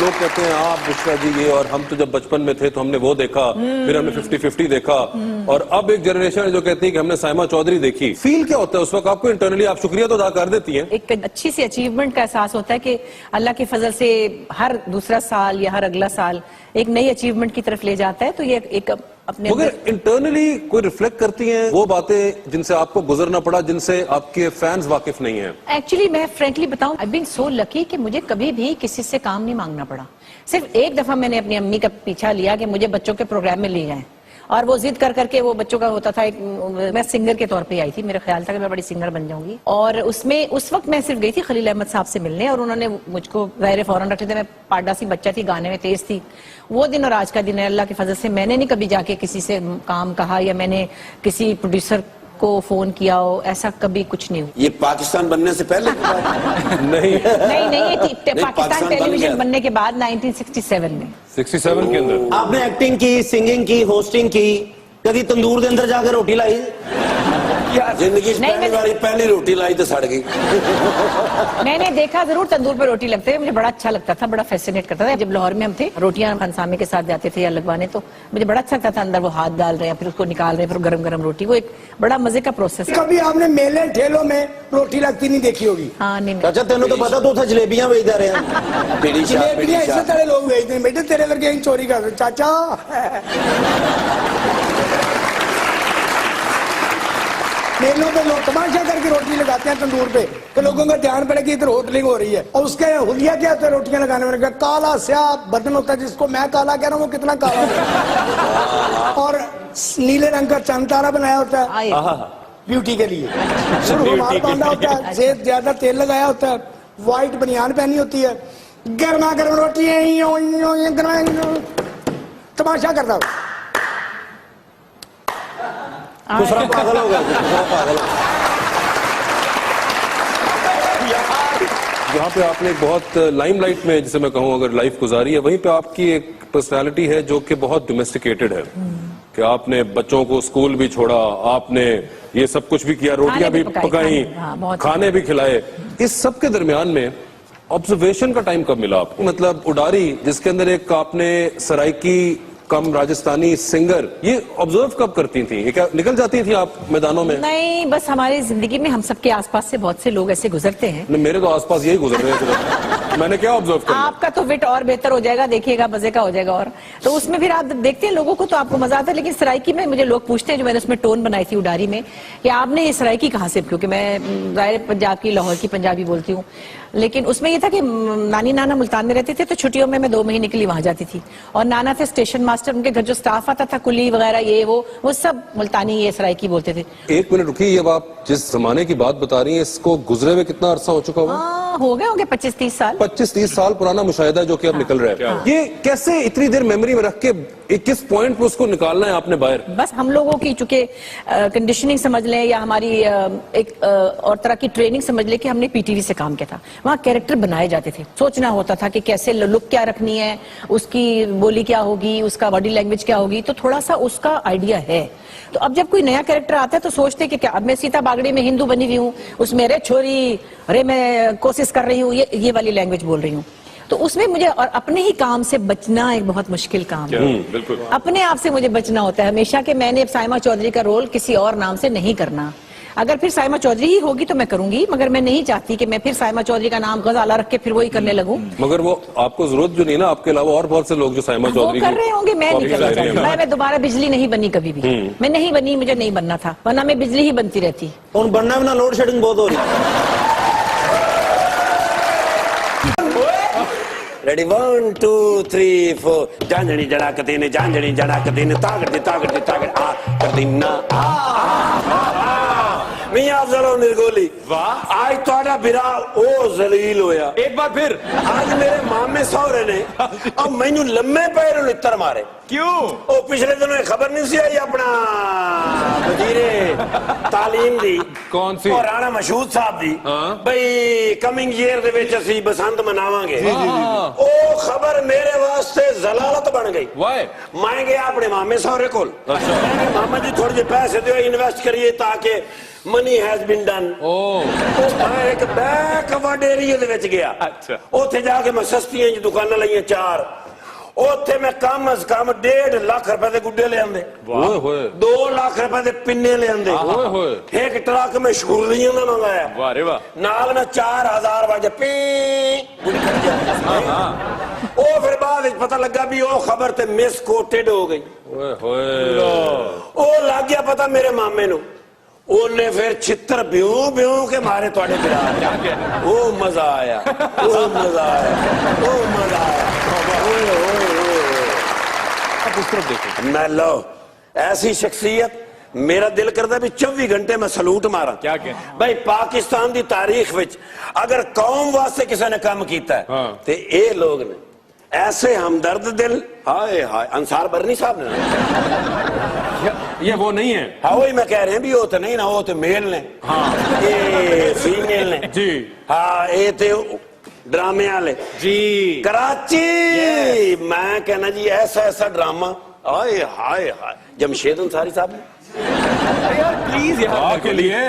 लोग कहते हैं आप बुशरा जी ये, और हम तो जब बचपन में थे तो हमने वो देखा, फिर हमने 50-50 देखा, और अब एक जनरेशन है जो कहती है कि हमने साइमा चौधरी देखी। फील क्या होता है उस वक्त आपको इंटरनली? आप शुक्रिया तो अदा कर देती हैं? एक अच्छी सी अचीवमेंट का एहसास होता है कि अल्लाह के फजल से हर दूसरा साल या हर अगला साल एक नई अचीवमेंट की तरफ ले जाता है, तो ये एक अपने मगर इंटरनली कोई रिफ्लेक्ट करती हैं वो बातें जिनसे आपको गुजरना पड़ा, जिनसे आपके फैंस वाकिफ नहीं हैं? एक्चुअली मैं फ्रेंकली बताऊं, आई बीन सो लकी कि मुझे कभी भी किसी से काम नहीं मांगना पड़ा। सिर्फ एक दफा मैंने अपनी अम्मी का पीछा लिया कि मुझे बच्चों के प्रोग्राम में ले जाएं, और वो जिद कर करके वो बच्चों का होता था एक, मैं सिंगर के तौर पे आई थी, मेरा ख्याल था कि मैं बड़ी सिंगर बन जाऊंगी, और उसमें उस वक्त मैं सिर्फ गई थी खलील अहमद साहब से मिलने, और उन्होंने मुझको ज़ाहिर फौरन रखे थे, मैं पाडा सी बच्चा थी, गाने में तेज थी। वो दिन और आज का दिन है, अल्लाह की फजल से मैंने नहीं कभी जाके किसी से काम कहा या मैंने किसी प्रोड्यूसर को फोन किया हो, ऐसा कभी कुछ नहीं हुआ। ये पाकिस्तान बनने से पहले नहीं ये पाकिस्तान टेलीविजन बनने के बाद 1967 में। 67 के अंदर आपने एक्टिंग की, सिंगिंग की, होस्टिंग की, कभी तंदूर के अंदर जाकर रोटी लाई? जिंदगी पहली रोटी लाई तो सड़ गई। मैंने देखा जरूर तंदूर पे रोटी लगते हुए, मुझे बड़ा अच्छा लगता था, बड़ा फैसिनेट करता था। जब लाहौर में हम थे, रोटियां खानसामे के साथ जाते थे या लगवाने, तो मुझे बड़ा अच्छा लगता था, अंदर वो हाथ डाल रहे हैं, फिर उसको निकाल रहे हैं, फिर गरम गरम रोटी, वो एक बड़ा मजे का प्रोसेस। कभी आपने मेले ठेलों में रोटी लगती नहीं देखी होगी? हाँ नहीं। अच्छा तेनों तो पता तो था जलेबियां बेच रहे हैं। जलेबियां ऐसे तरह लोग बेचते हैं, बेटे तेरे लगे चोरी कर रहे चाचा। मेलों पे लोग तमाशा करके रोटी लगाते हैं तंदूर पे, तो लोगों का ध्यान पड़े कि इधर होटलिंग हो रही है, और उसके हुलिया क्या होता है रोटियां लगाने में? काला स्याह बदन होता है, जिसको मैं काला कह रहा हूँ वो कितना काला है, और नीले रंग का चंद तारा बनाया होता है ब्यूटी के लिए, रुमाल बांधा होता है, जेब ज्यादा तेल लगाया होता है, व्हाइट बनियान पहनी होती है, गर्मा गर्म रोटी तमाशा करता हूँ। दूसरा पागल हो गया, दूसरा पागल। जहाँ पे आपने बहुत लाइमलाइट में, जिसे मैं कहूँ, अगर लाइफ गुजारी है, वहीं पे आपकी एक पर्सनालिटी है जो कि बहुत डोमेस्टिकेटेड है, कि आपने बच्चों को स्कूल भी छोड़ा, आपने ये सब कुछ भी किया, रोटियां भी पकाई, खाने भी खिलाए। इस सब के दरमियान में ऑब्जर्वेशन का टाइम कब मिला आपको? मतलब उडारी, जिसके अंदर एक आपने सराइकी कम राजस्थानी सिंगर, ये ऑब्जर्व कब करती थी? ये क्या निकल जाती थी आप मैदानों में? नहीं, बस हमारी जिंदगी में हम सबके आसपास से बहुत से लोग ऐसे गुजरते हैं। मेरे तो आसपास यही गुजर रहे हैं। मैंने क्या ऑब्जर्व किया? आपका तो विट और बेहतर हो जाएगा, देखिएगा मजे का हो जाएगा, और तो उसमें फिर आप देखते हैं लोगों को तो आपको मजा आता है। लेकिन सराइकी में मुझे लोग पूछते हैं, जो मैंने उसमें टोन बनाई थी उडारी में, कि आपने ये सराइकी कहाँ से, क्योंकि मैं जाहिर पंजाब की, लाहौर की पंजाबी बोलती हूँ, लेकिन उसमें ये था कि नानी नाना मुल्तान में रहते थे, तो छुट्टियों में मैं 2 महीने के लिए वहां जाती थी, और नाना थे स्टेशन मास्टर, उनके घर जो स्टाफ आता था, कुली वगैरह, ये वो सब मुल्तानी ये सराइकी बोलते थे। 1 मिनट रुकिए, अब आप जिस जमाने की बात बता रही हैं, इसको गुजरे हुए कितना अरसा हो चुका हुआ? हो गए होंगे 25-30 साल। 25-30 साल पुराना मुशाहिदा जो कि अब निकल रहा है। ये कैसे इतनी देर मेमोरी में रख के किस पॉइंट पे उसको निकालना है आपने बाहर? बस हम लोगों की चूंकि कंडीशनिंग समझ लें, या हमारी एक और तरह की ट्रेनिंग समझ लें, कि हमने पीटीवी से काम किया था, वहाँ कैरेक्टर बनाए जाते थे, सोचना होता था कि कैसे लुक क्या रखनी है, उसकी बोली क्या होगी, उसका बॉडी लैंग्वेज क्या होगी, तो थोड़ा सा उसका आइडिया है। तो अब जब कोई नया कैरेक्टर आता है तो सोचते कि क्या, अब मैं सीता बागड़ी में हिंदू बनी हुई हूँ, उसमें रे छोरी, अरे मैं कोशिश कर रही हूँ, ये वाली लैंग्वेज बोल रही हूँ, तो उसमें मुझे और अपने ही काम से बचना एक बहुत मुश्किल काम है। बिल्कुल अपने आप से मुझे बचना होता है हमेशा, कि मैंने साइमा चौधरी का रोल किसी और नाम से नहीं करना। अगर फिर साइमा चौधरी ही होगी तो मैं करूंगी, मगर मैं नहीं चाहती कि मैं फिर साइमा चौधरी का नाम गजाला रख के फिर वही करने लगूं। मगर वो आपको जरूरत जो नहीं ना, आपके अलावा और बहुत से लोग जो साइमा चौधरी कर रहे होंगे, मैं नहीं करना चाहती। मैं दोबारा बिजली नहीं बनी कभी भी, मैं नहीं बनी, मुझे नहीं बनना था, वरना मैं बिजली ही बनती रहती। उन बनना बिना लोड शेडिंग बहुत हो रही है। रेडी 1 2 3 4 जांजड़ी जड़ाकते ने जांजड़ी जड़ाकते ने तागड़ आ कर दिना मियां अफजल निर्गोली। वाह, आज तोड़ा बिरा ओ जलील होया एक बार फिर। आज मेरे मामे सौरे ने अब मैनू लम्बे पैर लितर मारे। क्यों? ओ पिछले दिनों खबर नहीं सी आई अपना वजीरे तालीम दी, कौन सी? और राणा मशहूद साहब दी, भाई कमिंग ईयर दे विच असीं बसंत मनावांगे। ओ खबर मेरे वास्ते जलालत बन गई। मैं गया अपने मामे सौरे कोल, मामा जी थोड़े जे पैसे दो, इन्वेस्ट करिए ताकि ਮਨੀ ਹੈਜ਼ ਬੀਨ ਡਨ। ਉਹ ਮੈਂ ਇੱਕ ਬੈਕਵਰਡ ਏਰੀਆ ਦੇ ਵਿੱਚ ਗਿਆ। ਅੱਛਾ। ਉੱਥੇ ਜਾ ਕੇ ਮੈਂ ਸਸਤੀਆਂ ਜੀ ਦੁਕਾਨਾਂ ਲਈਆਂ 4। ਉੱਥੇ ਮੈਂ ਕਮ ਅਜ਼ ਕਮ 1.5 ਲੱਖ ਰੁਪਏ ਦੇ ਗੁੱਡੇ ਲਿਆਂਦੇ, 2 ਲੱਖ ਰੁਪਏ ਦੇ ਪਿੰਨੇ ਲਿਆਂਦੇ, ਇੱਕ ਟਰੱਕ ਮੈਂ ਸ਼ੂਰਲੀਆਂ ਦਾ ਮੰਗਾਇਆ। ਵਾਹ ਰੇ ਵਾਹ। ਨਾਲ ਮੈਂ 4000 ਵਜੇ ਪੀ ਗੁੱਡੀ ਕੱਢ ਗਿਆ। ਉਹ ਫਿਰ ਬਾਅਦ ਵਿੱਚ ਪਤਾ ਲੱਗਾ ਵੀ ਉਹ ਖਬਰ ਤੇ ਮਿਸ ਕੋਟਡ ਹੋ ਗਈ। ਉਹ ਲੱਗ ਗਿਆ ਪਤਾ ਮੇਰੇ ਮਾਮੇ ਨੂੰ। ਉਹਨੇ ਫਿਰ ਛਿੱਤਰ ਬਿਉ ਕੇ ਮਾਰੇ ਤੁਹਾਡੇ ਪਿਆਰ। ਉਹ ਮਜ਼ਾ ਆਇਆ, ਉਹ ਮਜ਼ਾ ਆਇਆ, ਉਹ ਮਜ਼ਾ आया। आप उस तरफ देखो। मैं लो ऐसी शख्सियत मेरा दिल करता भी 24 घंटे में सलूट मारा। क्या भाई पाकिस्तान की तारीख विच अगर कौम वास्ते किसी ने काम किया है तो ये लोग ने ऐसे हमदर्द दिल। हाय हाय अंसार बरनी साहब ने। ये वो नहीं है। हाँ वही मैं कह रहे हैं भी वो तो नहीं ना, वो तो मेल ने। हाँ ये फीमेल ने जी। हाँ ये तो ड्रामे वाले जी। कराची। मैं कहना जी ऐसा ऐसा ड्रामा। हाय हाय हाय जमशेद अंसारी साहब ने यार प्लीज यार के लिए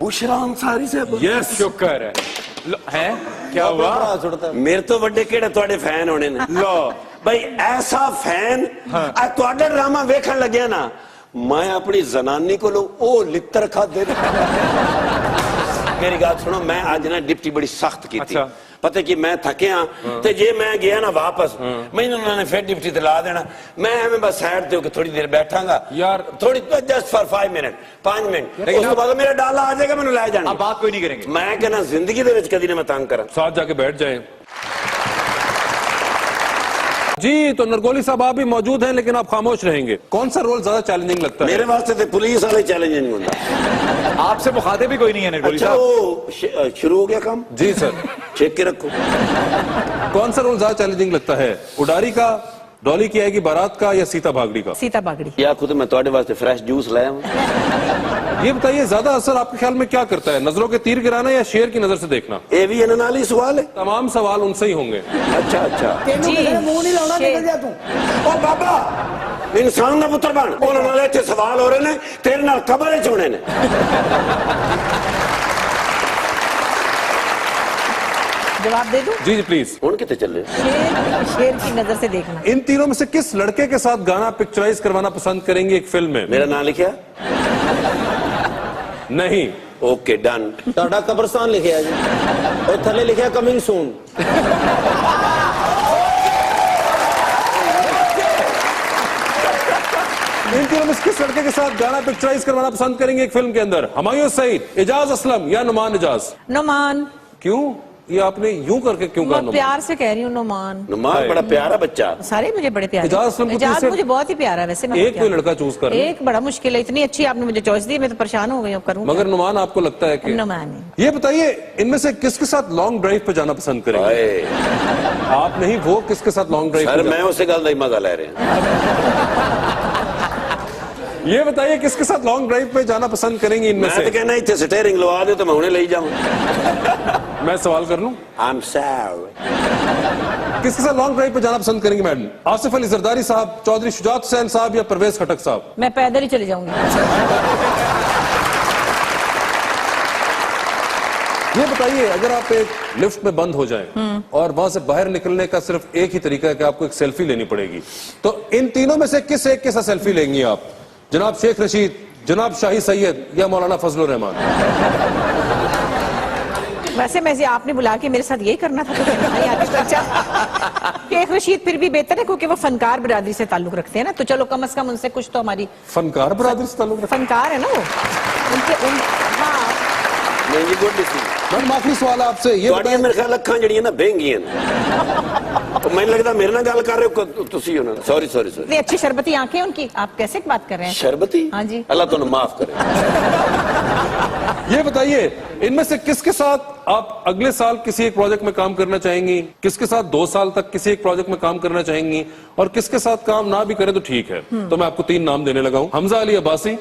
बुशरा अंसारी साहब। यस शुक्र है क्या हुआ। मेरे तो बड़े केड़े तुहाडे फैन होने ने। लो भाई ऐसा फैन तुहाडा ड्रामा वेखण लग्या ना, मैं अपनी जनानी को ओ लित्तर खादे। मेरी गल सुनो, मैं आज ना डिप्टी बड़ी सख्त की थी। पता कि मैं थकिया ते जे मैं गया ना वापस मैंने उन्होंने फिर डिप्टी ते ला देना। मैं बस साइड ते होके थोड़ी देर बैठांगा यार, थोड़ी जस्ट फॉर 5 मिनट 5 मिनट। उस बाद मेरा डाला आ जाएगा, मैंने लै जाना। अब बात कोई नहीं करेंगे। मैं कहना जिंदगी दे विच कदी ना मैं तंग करा। साथ जाके बैठ जाएं। जी तो नरगोली साहब आप भी मौजूद हैं लेकिन आप खामोश रहेंगे। कौन सा रोल ज्यादा चैलेंजिंग लगता है? मेरे वास्ते तो पुलिस वाले चैलेंजिंग होता। आपसे मुखाते भी कोई नहीं है नरगोली अच्छा साहब। वो शुरू हो गया काम? जी सर। चेक के रखो। कौन सा रोल ज्यादा चैलेंजिंग लगता है, उडारी का, डॉली की आएगी बारात का, या सीता भागड़ी का? सीता बागड़ी। या खुद मैं तुम्हारे वास्ते फ्रेश जूस लाया हूँ। ये बताइए ज्यादा असर आपके ख्याल में क्या करता है, नजरों के तीर गिराना या शेर की नजर से देखना? ये भी अनाली सवाल है। तमाम सवाल उनसे ही होंगे। अच्छा अच्छा। तेनू किसी ने मुंह नहीं लाना, निकल जा तू। ओ बाबा इंसान का पुत्र बन। उन्होंने इतने सवाल हो रहे ने तेरे नाल कबर च होने ने। जवाब दे दूं? जी जी प्लीज। हुण किथे चले? शेर की नजर से देखना। इन तीनों में से किस लड़के के साथ गाना पिक्चराइज करवाना पसंद करेंगे एक फिल्म में? मेरा नाम लिखा नहीं। Okay done. ਤੁਹਾਡਾ ਕਬਰਸਤਾਨ ਲਿਖਿਆ ਜੀ, ਉਹ ਥੱਲੇ ਲਿਖਿਆ ਕਮਿੰਗ ਸੂਨ। इन तीनों में से किस लड़के के साथ गाना पिक्चराइज करवाना पसंद करेंगे एक फिल्म के अंदर? हुमायूं सईद, एजाज असलम या नुमान एजाज? नुमान। क्यों ये आपने यूं करके क्यों कहा? मैं प्यार से कह रही हूँ नुमान। नुमान बड़ा प्यारा बच्चा। सारे मुझे बड़े प्यारे। एजाज असलम को एजाज मुझे बहुत ही प्यारा है वैसे। मैं एक कोई लड़का चूज कर ले। एक बड़ा मुश्किल है, इतनी अच्छी आपने मुझे चॉइस दी, मैं तो परेशान हो गई हूँ, करूँ मगर नुमान आपको लगता है कि? नुमान। ये बताइए इनमें से किसके साथ लॉन्ग ड्राइव पे जाना पसंद करेंगे? आप नहीं, वो किसके साथ लॉन्ग ड्राइव? सर मैं उसे गल दा ही मजा ले रहे हैं। ये बताइए किसके साथ लॉन्ग ड्राइव पे जाना पसंद करेंगे इनमें मैं से? तो कहना इतने स्टेयरिंग लवा दे तो मैं उन्हें ले जाऊं। मैं सवाल कर लूं? I'm sorry। किसके साथ लॉन्ग ड्राइव पे जाना पसंद करेंगे मैडम? आसिफ अली जरदारी साहब, चौधरी शुजात हुसैन साहब या परवेज खटक साहब? मैं पैदल ही चली जाऊंगी। ये बताइए अगर आप एक लिफ्ट में बंद हो जाएं और वहां से बाहर निकलने का सिर्फ एक ही तरीका है कि आपको एक सेल्फी लेनी पड़ेगी, तो इन तीनों में से किस एक के साथ सेल्फी लेंगी आप? जनाब शेख रशीद, जनाब शाही सैयद या मौलाना फजलुर रहमान? वैसे मैं आपने बुला के मेरे साथ यही करना था तो शेख रशीद फिर भी बेहतर है क्योंकि वो फनकार बिरादरी से ताल्लुक रखते हैं ना, तो चलो कम से कम उनसे कुछ तो हमारी। फनकार बिरादरी से ताल्लुक रखते? फनकार है ना वो हाँ। नहीं जी गुड सी। मैडम आखिरी सवाल आपसे ये बताइए, मेरे ख्याल अखां जड़ियां ना बेंगियां तो मैंने लगता मेरे नाल गल कर रहे हो तुसी हो ना। Sorry sorry sorry. इतनी अच्छी शरबती आंखें उनकी, आप कैसे बात कर रहे हैं? शरबती? हाँ जी। अल्लाह तुम्हें माफ करे। ये बताइए इनमें से किसके साथ आप अगले साल किसी एक प्रोजेक्ट में काम करना चाहेंगी, किसके साथ 2 साल तक किसी एक प्रोजेक्ट में काम करना चाहेंगी, और किसके साथ काम ना भी करें तो ठीक है? तो मैं आपको 3 नाम देने लगा हूं। हमजा अली अब्बासी,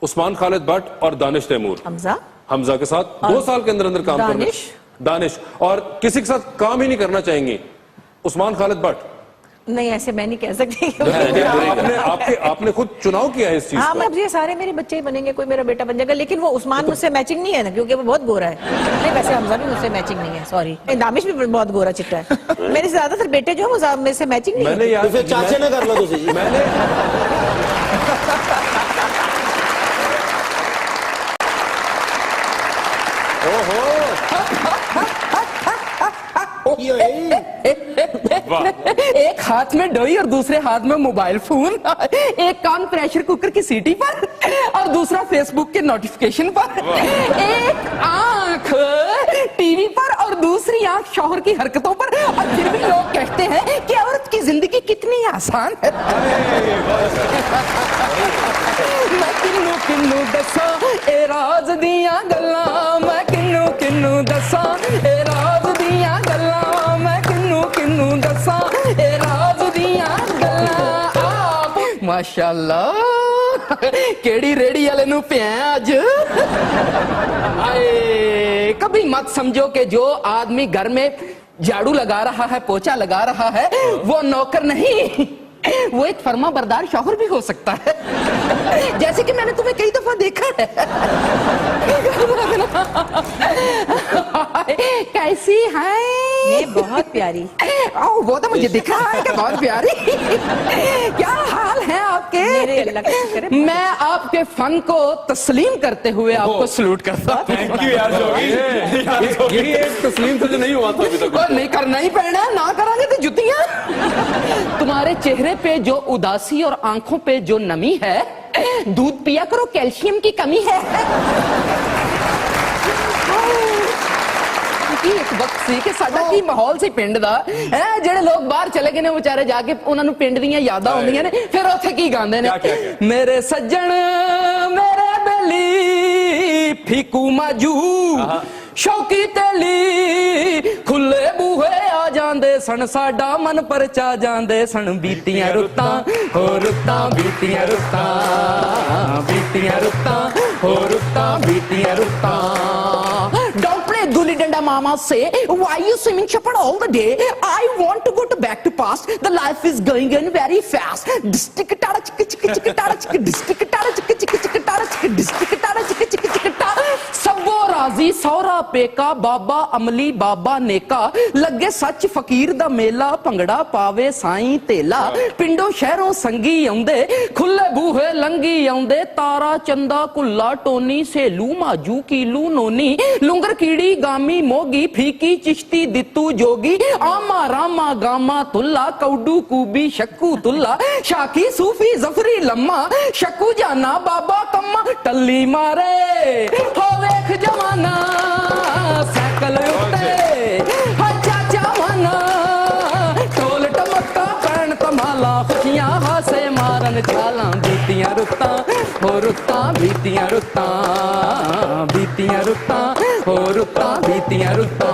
उस्मान खालिद भट्ट और दानिश तैमूर। हमजा के साथ 2 साल के अंदर अंदर काम करना। दानिश। और किसी के साथ काम ही नहीं करना चाहेंगी? उस्मान खालिद भट्ट, नहीं, ऐसे मैं नहीं कह सकती। आपने खुद चुनाव किया है इस चीज हाँ, का। मैं अब ये सारे मेरे बच्चे ही बनेंगे, कोई मेरा बेटा बन जाएगा, लेकिन वो उस्मान मुझसे मैचिंग नहीं है ना, क्योंकि वो बहुत गोरा है। नहीं, वैसे हमजा भी मुझसे मैचिंग नहीं है, सॉरी। दामिश भी बहुत गोरा चिट्टा है। मेरे से ज्यादातर बेटे जो है वो मेरे से मैचिंग नहीं मैंने है। यार तो फिर चाचे ने कर लो तुझे जी। मैंने एक हाथ में डोई और दूसरे हाथ में मोबाइल फोन, एक कान प्रेशर कुकर की सीटी पर और दूसरा फेसबुक के नोटिफिकेशन पर, एक आंख टीवी पर और दूसरी आंख शौहर की हरकतों पर, और फिर भी लोग कहते हैं कि औरत की जिंदगी कितनी आसान है। मैं किन्नू किन्नू दसा ए राज दियां गल्लां, मैं किन्नू किन्नू दसा ए राज दियां गल्लां, मैं किन्नू किन्नू दसा ए राज दियां गल्लां। माशाअल्लाह, केड़ी रेड़ी वाले नू पिया अज। आए, कभी मत समझो कि जो आदमी घर में झाड़ू लगा रहा है, पोछा लगा रहा है, वो नौकर नहीं, वो एक फर्मा बरदार शौहर भी हो सकता है। जैसे कि मैंने तुम्हें कई दफा देखा है। कैसी है? ये बहुत प्यारी। वो तो मुझे दिख रहा है कि बहुत प्यारी। क्या हाल है आपके? मेरे अल्लाह का शुक्र है। मैं आपके फन को तस्लीम करते हुए आपको सलूट करता हूं। यही एक तस्लीम तुझे नहीं हुआ था अभी तक। और नहीं करना ही पड़ना, ना करांगे तो जुतियां। तुम्हारे चेहरे पे जो उदासी और आंखों पे जो नमी है, दूध पिया करो, कैल्शियम की कमी है। एक वक्त सी कि साडा की माहौल सी पिंड दा है, जेड़े लोग बाहर चले गए ने बेचारे, जाके उन्हां नू पिंड दीयां यादां आउंदियां ने, फिर उत्थे की गांदे ने, मेरे सज्जण मेरे बेली फीकू माजू शौकी तेली खुले बूहे आ जांदे सन, साडा मन परचा जांदे सन, बीतियां रुत्तां हो रुत्तां बीतियां रुत्तां, बीतियां रुत्तां हो रुत्तां बीतियां रुत्तां। Don't play gully danda mama say, why you swimming shepherd all the day? I want to go to back to past. The life is going on very fast. District tada chicka chicka chicka tada chicka, district tada chicka chicka chicka tada chicka, district tada chicka chicka chicka tada। सबो राजी सौरा पेका, बाबा अमली बाबा नेका, लगे सच फकीर दा मेला, भंगड़ा पावे साईं तेला, पिंडों शहरों संगी आउंदे, खुले बूहे लंगी आउंदे, तारा चंदा कुल्ला टोनी सेलू माजू कीलू नोनी, लुंगर कीड़ी गामी मोगी, फीकी चिश्ती दित्तू जोगी, आमा रामा गामा तुल्ला, कौडू कूबी शक्कू तुल्ला, शाकी सूफी जफरी लम्मा, शक्कू जाना बाबा कम्मा, टल्ली मारे हो वेख जमाना साइकिल उत्ते, चाचा माना ढोल टमका पैन तमाला, खुशियां हासे मारन चाला, बीतियां रुत्तां हो रुत्तां बीतियां रुत्तां, बीतियां रुत्तां हो रुत्तां बीतियां रुत्तां।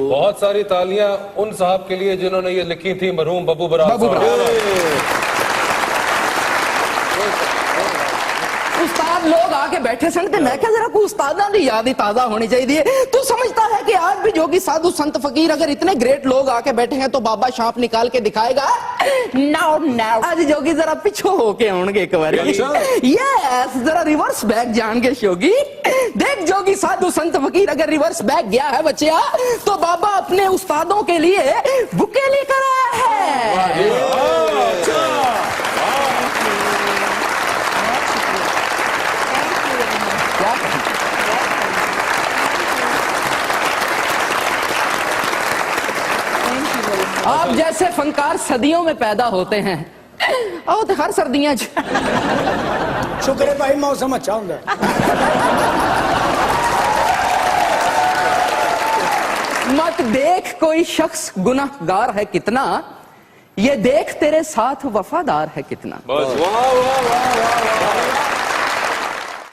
बहुत सारी तालियां उन साहब के लिए जिन्होंने ये लिखी थी, मरहूम बब्बू बरार साहब। उस्ताद लोग आके बैठे सन, मैं क्या जरा कोई उस्तादा की याद ही ताजा होनी चाहिए। तू समझता है कि आज भी जोगी साधु संत फकीर अगर इतने ग्रेट लोग आके बैठे हैं तो बाबा शांप निकाल के दिखाएगा? नाउ नाउ आज जोगी जरा पीछे होके आउणगे एक बार। यस, जरा रिवर्स बैक जाएंगे जोगी। देख जोगी साधु संत फकीर अगर रिवर्स बैक गया है बच्चिया, तो बाबा अपने उस्तादों के लिए बुके लेकर आया है। आप जैसे फनकार सदियों में पैदा होते हैं, और तो हर सर्दियां शुक्र है भाई, मौसम अच्छा होगा। मत देख कोई शख्स गुनाहगार है कितना, ये देख तेरे साथ वफादार है कितना। बस वाह वाह वाह वाह वाह।